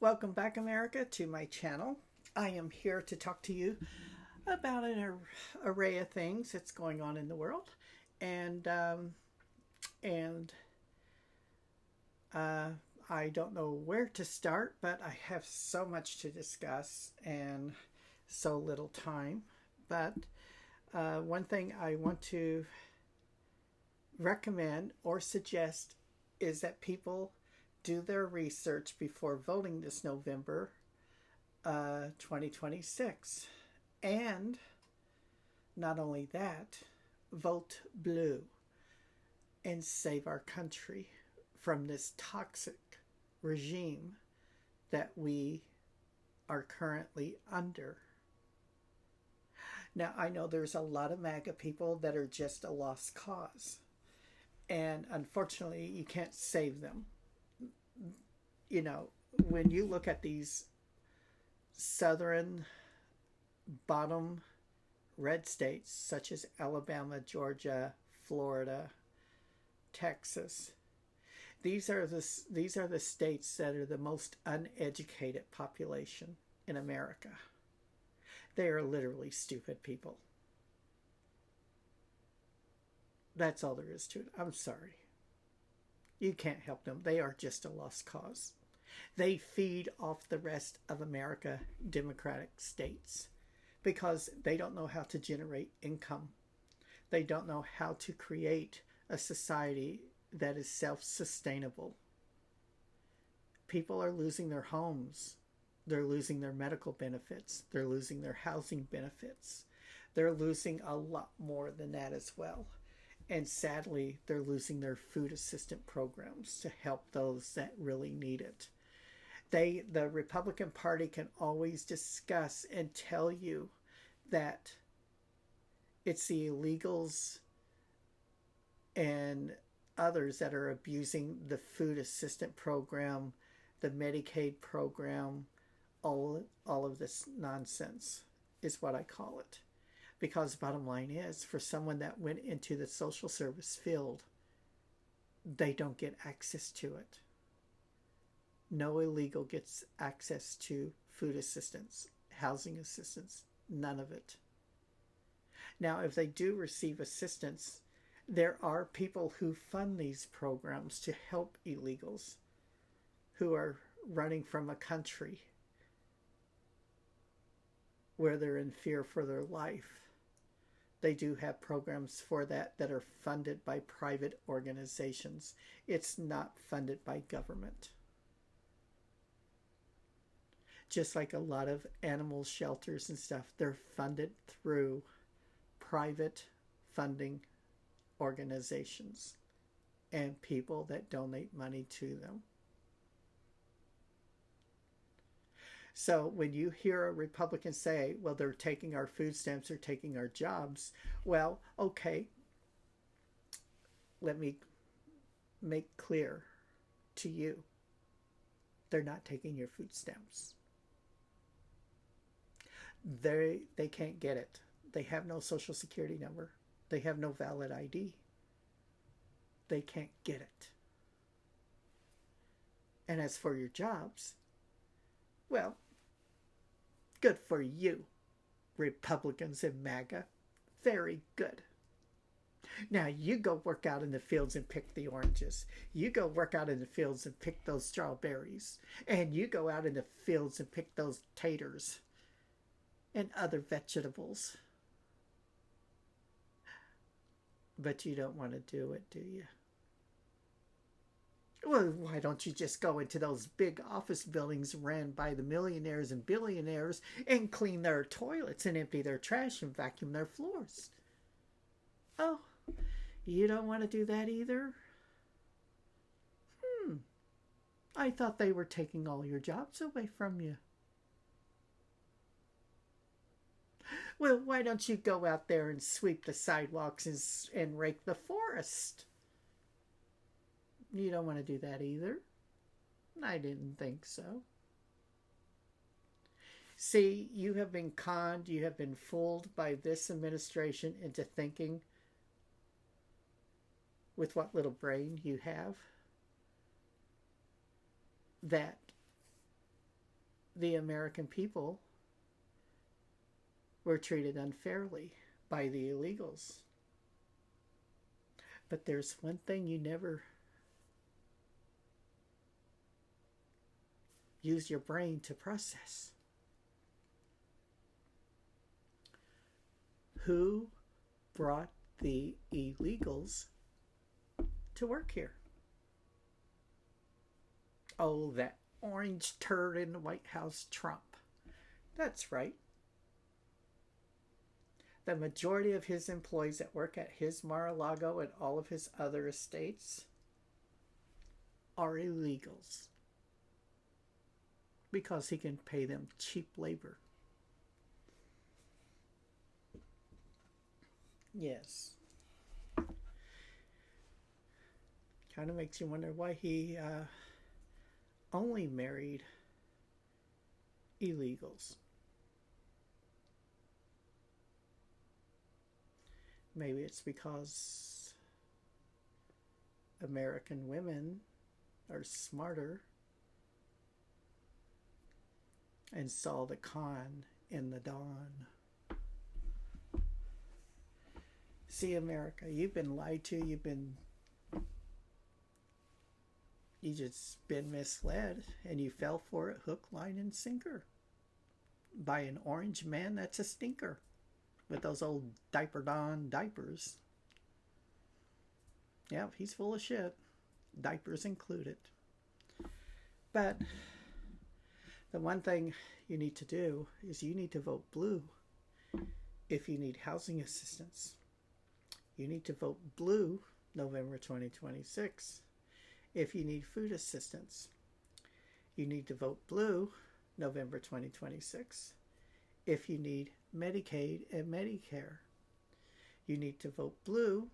Welcome back, America, to my channel. I am here to talk to you about an array of things that's going on in the world, and and uh, I don't know where to start, but I have so much to discuss and so little time. But one thing I want to recommend or suggest is that people do their research before voting this November 2026. And not only that, vote blue and save our country from this toxic regime that we are currently under. Now, I know there's a lot of MAGA people that are just a lost cause, and unfortunately, you can't save them. You know, when you look at these southern bottom red states such as Alabama, Georgia, Florida, Texas, these are the states that are the most uneducated population in America. They are literally stupid people. That's all there is to it. I'm sorry. You can't help them. They are just a lost cause. They feed off the rest of America democratic states because they don't know how to generate income. They don't know how to create a society that is self-sustainable. People are losing their homes. They're losing their medical benefits. They're losing their housing benefits. They're losing a lot more than that as well. And sadly, they're losing their food assistance programs to help those that really need it. The Republican Party can always discuss and tell you that it's the illegals and others that are abusing the food assistance program, the Medicaid program, all of this nonsense is what I call it. Because bottom line is, for someone that went into the social service field, they don't get access to it. No illegal gets access to food assistance, housing assistance, none of it. Now, if they do receive assistance, there are people who fund these programs to help illegals who are running from a country where they're in fear for their life. They do have programs for that are funded by private organizations. It's not funded by government. Just like a lot of animal shelters and stuff, they're funded through private funding organizations and people that donate money to them. So when you hear a Republican say, well, they're taking our food stamps, they're taking our jobs, well, okay, let me make clear to you, they're not taking your food stamps. They can't get it. They have no social security number. They have no valid ID. They can't get it. And as for your jobs, well, good for you, Republicans and MAGA. Very good. Now you go work out in the fields and pick the oranges. You go work out in the fields and pick those strawberries. And you go out in the fields and pick those taters and other vegetables. But you don't want to do it, do you? Well, why don't you just go into those big office buildings ran by the millionaires and billionaires and clean their toilets and empty their trash and vacuum their floors? Oh, you don't want to do that either? I thought they were taking all your jobs away from you. Well, why don't you go out there and sweep the sidewalks and rake the forest? You don't want to do that either. I didn't think so. See, you have been conned, you have been fooled by this administration into thinking, with what little brain you have, that the American people were treated unfairly by the illegals. But there's one thing you never use your brain to process. Who brought the illegals to work here? Oh, that orange turd in the White House, Trump. That's right. The majority of his employees that work at his Mar-a-Lago and all of his other estates are illegals because he can pay them cheap labor. Yes. Kind of makes you wonder why he only married illegals. Maybe it's because American women are smarter and saw the con in the dawn. See, America, you've been lied to, you just been misled, and you fell for it hook, line, and sinker by an orange man that's a stinker with those old diaper don diapers. Yep, he's full of shit, diapers included. But the one thing you need to do is you need to vote blue if you need housing assistance. You need to vote blue November 2026 if you need food assistance. You need to vote blue November 2026 if you need Medicaid and Medicare. You need to vote blue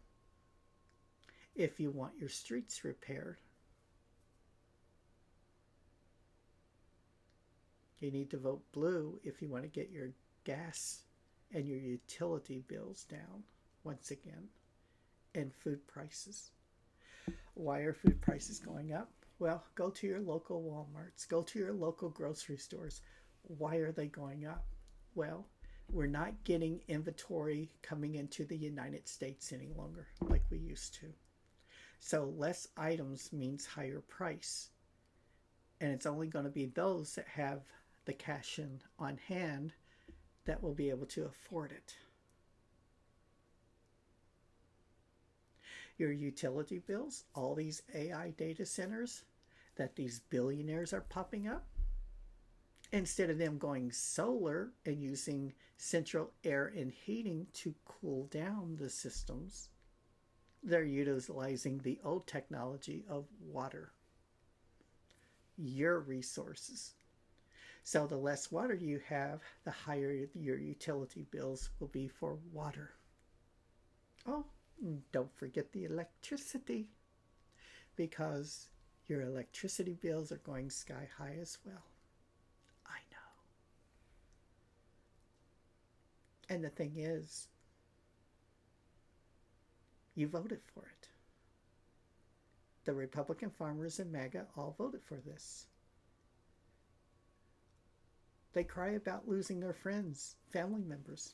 if you want your streets repaired. You need to vote blue if you want to get your gas and your utility bills down once again, and food prices. Why are food prices going up? Well, go to your local Walmarts, go to your local grocery stores. Why are they going up? Well, we're not getting inventory coming into the United States any longer like we used to. So less items means higher price. And it's only going to be those that have the cash in on hand that will be able to afford it. Your utility bills, all these AI data centers that these billionaires are popping up, instead of them going solar and using central air and heating to cool down the systems, they're utilizing the old technology of water, your resources. So the less water you have, the higher your utility bills will be for water. Oh, don't forget the electricity, because your electricity bills are going sky high as well. I know. And the thing is, you voted for it. The Republican farmers and MAGA all voted for this. They cry about losing their friends, family members.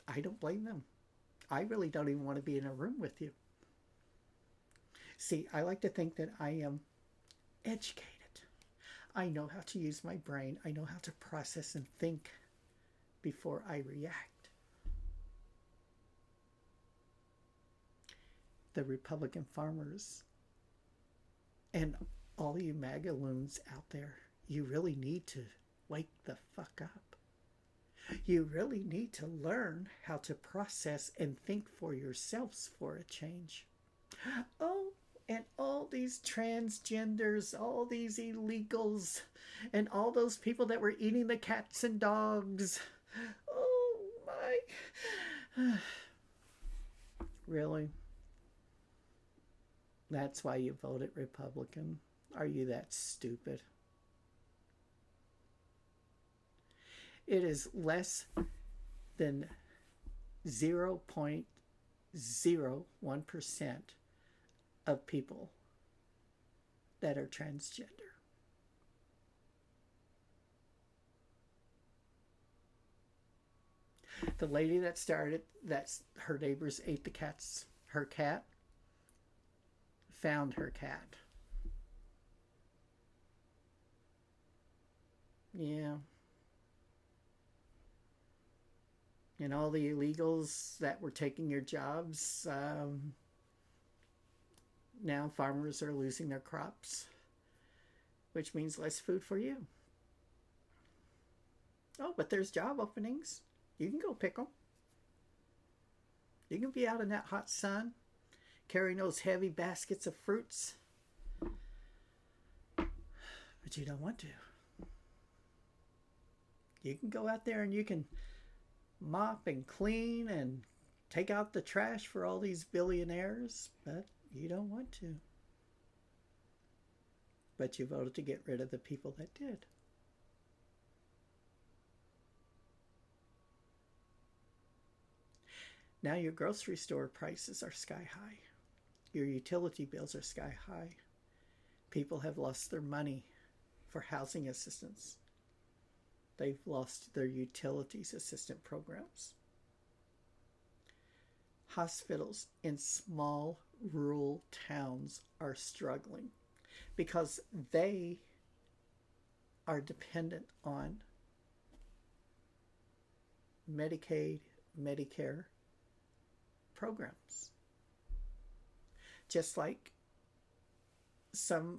I don't blame them. I really don't even want to be in a room with you. See, I like to think that I am educated. I know how to use my brain. I know how to process and think before I react. The Republican farmers and all you MAGA loons out there, you really need to wake the fuck up. You really need to learn how to process and think for yourselves for a change. Oh, and all these transgenders, all these illegals, and all those people that were eating the cats and dogs. Oh my. Really? That's why you voted Republican? Are you that stupid? It is less than 0.01% of people that are transgender. The lady that started, that's her neighbors ate the cat's, her cat, found her cat. Yeah. And all the illegals that were taking your jobs, now farmers are losing their crops, which means less food for you. Oh, but there's job openings. You can go pick them. You can be out in that hot sun carrying those heavy baskets of fruits, but you don't want to. You can go out there and you can mop and clean and take out the trash for all these billionaires, but you don't want to. But you voted to get rid of the people that did. Now your grocery store prices are sky high. Your utility bills are sky high. People have lost their money for housing assistance. They've lost their utilities assistant programs. Hospitals in small rural towns are struggling because they are dependent on Medicaid, Medicare programs. Just like some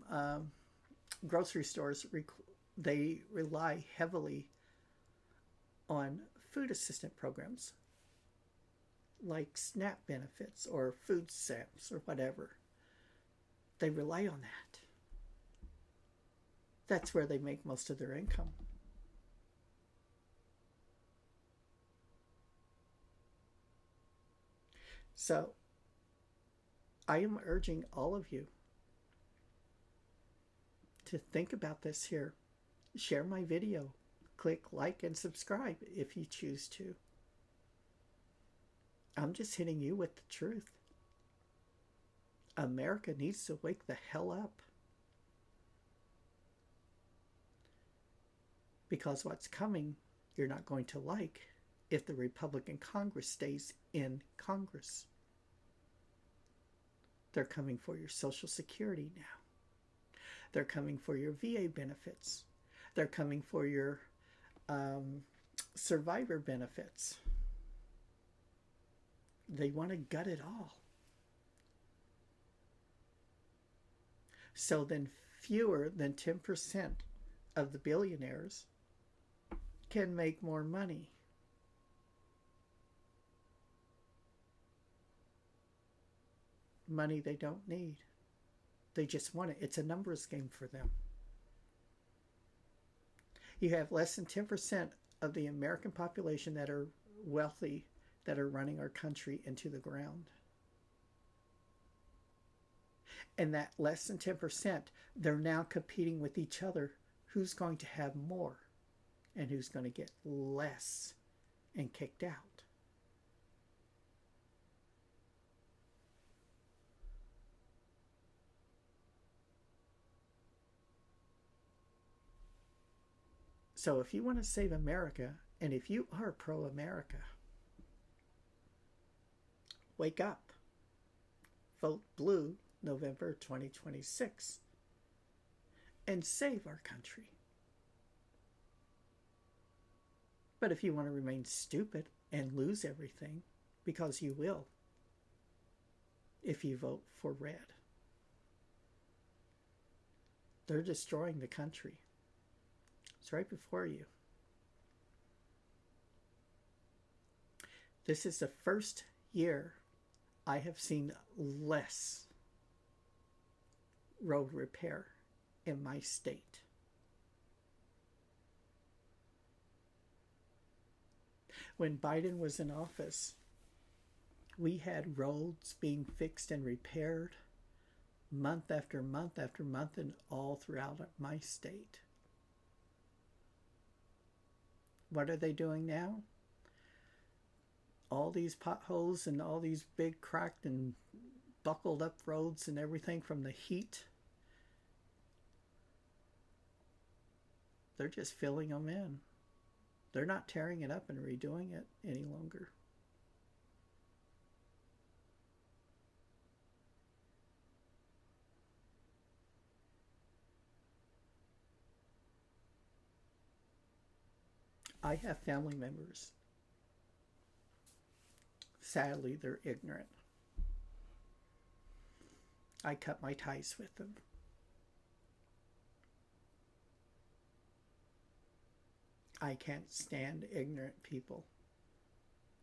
grocery stores, they rely heavily on food assistance programs like SNAP benefits or food stamps or whatever. They rely on that. That's where they make most of their income. So I am urging all of you to think about this here. Share my video. Click like and subscribe if you choose to. I'm just hitting you with the truth. America needs to wake the hell up. Because what's coming, you're not going to like if the Republican Congress stays in Congress. They're coming for your Social Security now. They're coming for your VA benefits. They're coming for your survivor benefits. They want to gut it all. So then fewer than 10% of the billionaires can make more money. Money they don't need. They just want it. It's a numbers game for them. You have less than 10% of the American population that are wealthy that are running our country into the ground. And that less than 10%, they're now competing with each other. Who's going to have more and who's going to get less and kicked out? So if you want to save America, and if you are pro-America, wake up. Vote blue November 2026 and save our country. But if you want to remain stupid and lose everything, because you will if you vote for red, they're destroying the country. It's right before you. This is the first year I have seen less road repair in my state. When Biden was in office, we had roads being fixed and repaired month after month after month and all throughout my state. What are they doing now? All these potholes and all these big cracked and buckled up roads and everything from the heat. They're just filling them in. They're not tearing it up and redoing it any longer. I have family members. Sadly, they're ignorant. I cut my ties with them. I can't stand ignorant people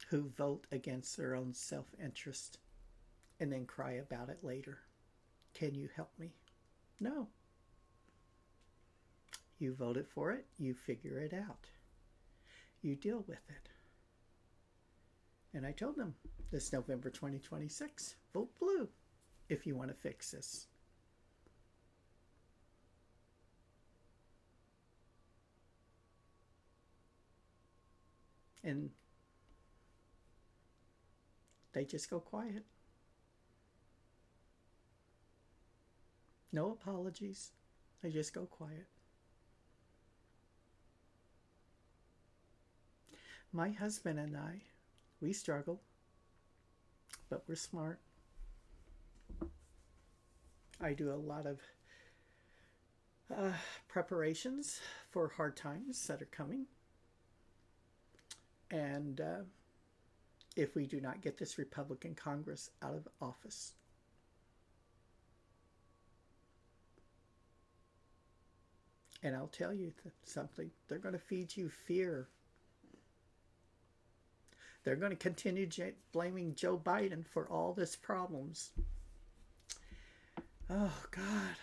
who vote against their own self-interest and then cry about it later. Can you help me? No. You voted for it, you figure it out. You deal with it. And I told them, this November 2026, vote blue if you want to fix this. And they just go quiet. No apologies. They just go quiet. My husband and I, we struggle, but we're smart. I do a lot of preparations for hard times that are coming. And if we do not get this Republican Congress out of office, and I'll tell you something, they're going to feed you fear. They're going to continue blaming Joe Biden for all this problems. Oh, God.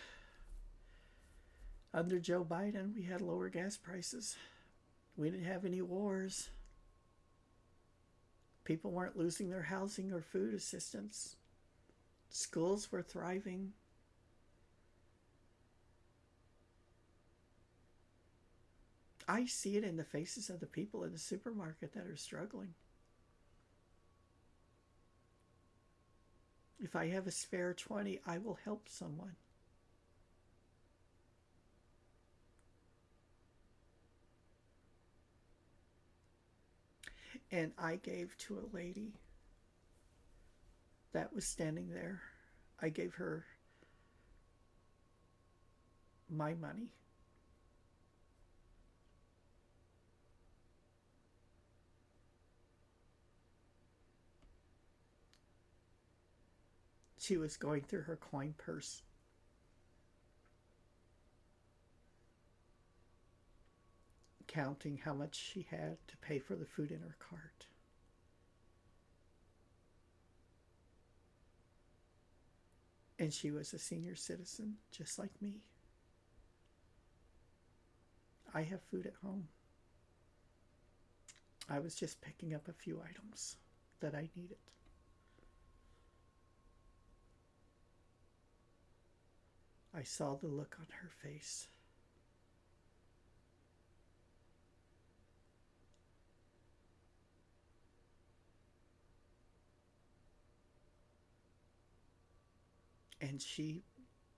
Under Joe Biden, we had lower gas prices. We didn't have any wars. People weren't losing their housing or food assistance. Schools were thriving. I see it in the faces of the people in the supermarket that are struggling. If I have a spare 20, I will help someone. And I gave to a lady that was standing there. I gave her my money. She was going through her coin purse. Counting how much she had to pay for the food in her cart. And she was a senior citizen, just like me. I have food at home. I was just picking up a few items that I needed. I saw the look on her face. And she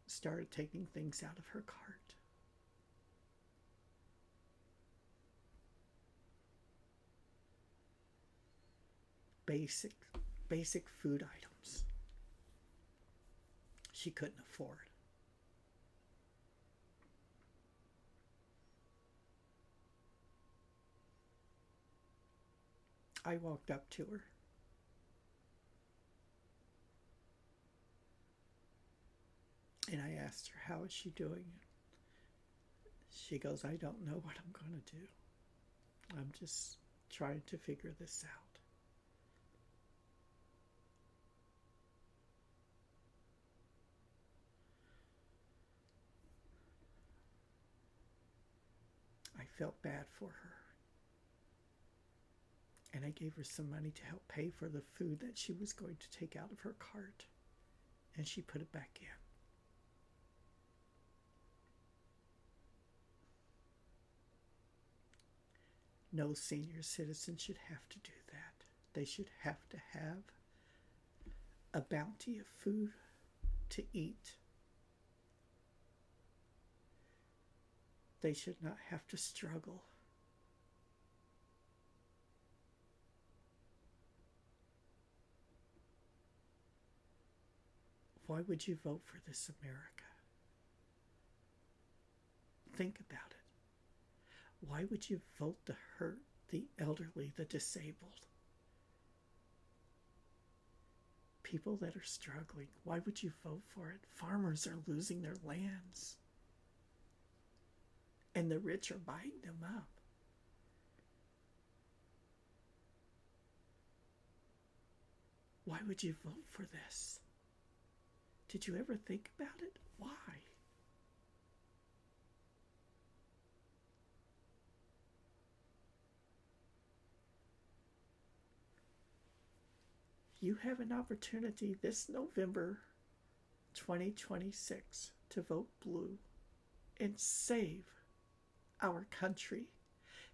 started taking things out of her cart. Basic food items she couldn't afford. I walked up to her. And I asked her, how is she doing? She goes, I don't know what I'm going to do. I'm just trying to figure this out. I felt bad for her. And I gave her some money to help pay for the food that she was going to take out of her cart. And she put it back in. No senior citizen should have to do that. They should have to have a bounty of food to eat. They should not have to struggle Why would you vote for this America? Think about it. Why would you vote to hurt the elderly, the disabled? People that are struggling. Why would you vote for it? Farmers are losing their lands. And the rich are buying them up. Why would you vote for this? Did you ever think about it? Why? You have an opportunity this November 2026 to vote blue and save our country,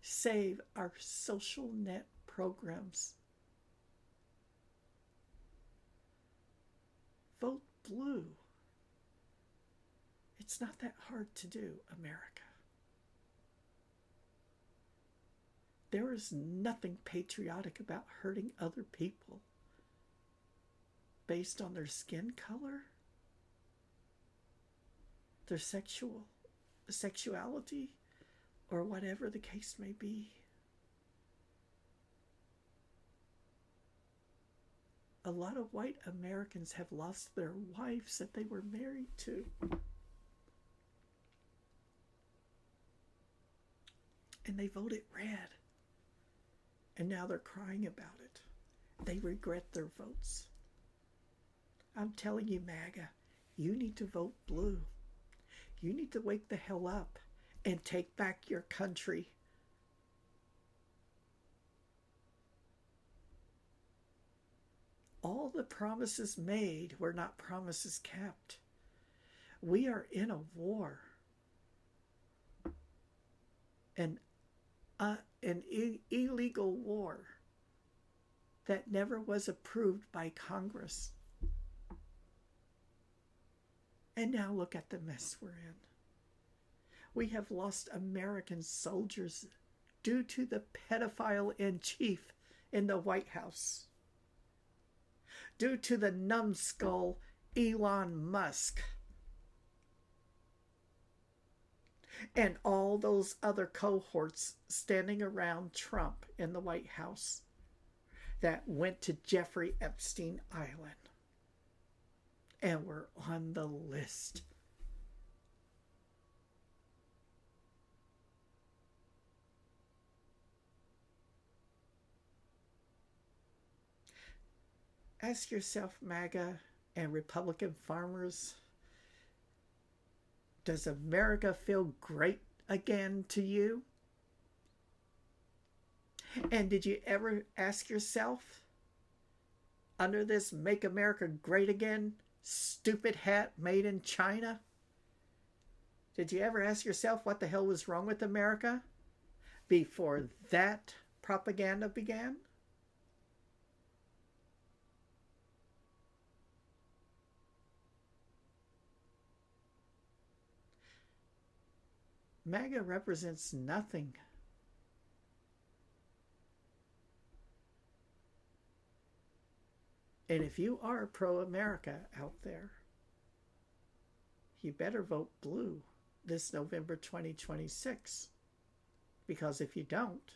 save our social net programs. Vote blue. It's not that hard to do, America. There is nothing patriotic about hurting other people based on their skin color, their sexuality, or whatever the case may be. A lot of white Americans have lost their wives that they were married to. And they voted red. And now they're crying about it. They regret their votes. I'm telling you, MAGA, you need to vote blue. You need to wake the hell up and take back your country. All the promises made were not promises kept. We are in a war. An illegal war that never was approved by Congress. And now look at the mess we're in. We have lost American soldiers due to the pedophile in chief in the White House. Due to the numbskull Elon Musk. And all those other cohorts standing around Trump in the White House that went to Jeffrey Epstein Island and were on the list. Ask yourself, MAGA and Republican farmers, does America feel great again to you? And did you ever ask yourself, under this Make America Great Again stupid hat made in China, did you ever ask yourself what the hell was wrong with America before that propaganda began? MAGA represents nothing. And if you are pro-America out there, you better vote blue this November 2026. Because if you don't,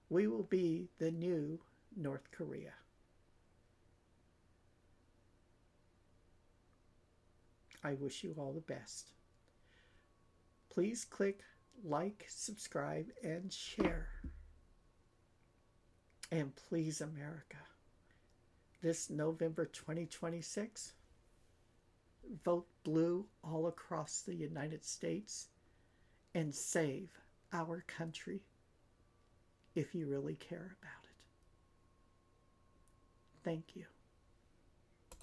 we will be the new North Korea. I wish you all the best. Please click like, subscribe, and share. And please, America, this November 2026, vote blue all across the United States and save our country if you really care about it. Thank you.